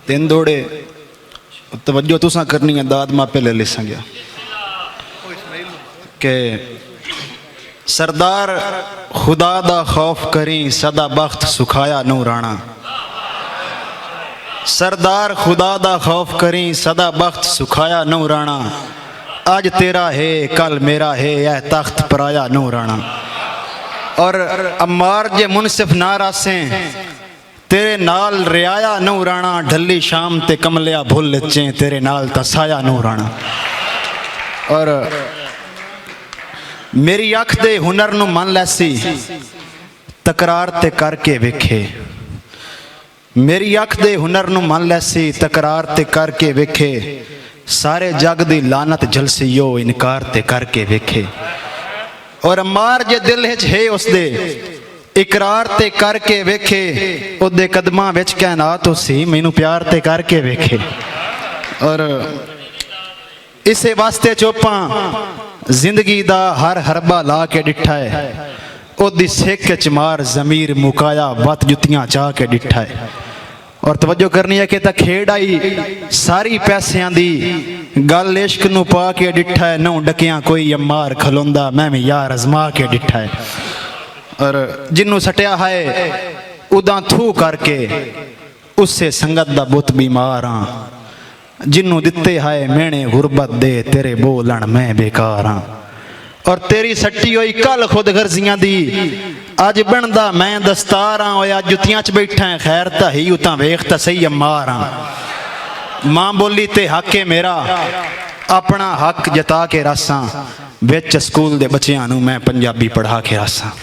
तीन दौड़े तवज्जो तुसा करनी है, दाद मापे ले ले संगया के सरदार खुदा दा खौफ करी सदा बख्त सुखाया नूराना। सरदार खुदा दा खौफ करी सदा बख्त सुखाया नूराना। आज तेरा है कल मेरा है यह तख्त पराया नूराना। और अम्मार जे मुनसिफ नारासे तेरे नाल रियाया नूराना। ढली शाम ते कमलिया भुल चे तेरे नाल तसाया नूराना। और मेरी अख दे हुनर नू मन लैसी तकरार ते करके वेखे। मेरी अख दे हुनर नू मन लैसी तकरार ते करके वेखे। सारे जग दी लानत जलसी यो इनकार ते करके वेखे। और अम्मार जे दिल हिच है उसदे इकरार ते करके वेखे। उदे कदमां विच कहनात सी मैनू प्यार ते करके वेखे। और इसे वास्ते चोपां जिंदगी दा हर हरबा ला के डिठा है। ओदी सिक च मार जमीर मुकाया वत जुतियां चाह के डिठा है। और तवज्जो करनी है कि तां खेड़ आई सारी पैसियां दी गल इश्क नू पा के डिठा है। नौ डकियां कोई अम्मार खलोंदा मैं भी यार अजमा के डिठा है। और जिन्नू सटिया है उदा थू करके उससे संगत दा बुत बीमार हाँ। जिन्नू दिते है मेने गुरबत दे तेरे बोलन मैं बेकार हाँ। और तेरी सट्टी हुई कल खुद गर्जियां दी अज बनदा मैं दस्तार हाँ। होया जुतियां च बैठा है खैर ता ही उतां वेख ता सही अम्मार हाँ। मां बोली ते हक है मेरा अपना हक जता के रासा। विच स्कूल दे बच्चियां नू मैं पंजाबी पढ़ा के रासा।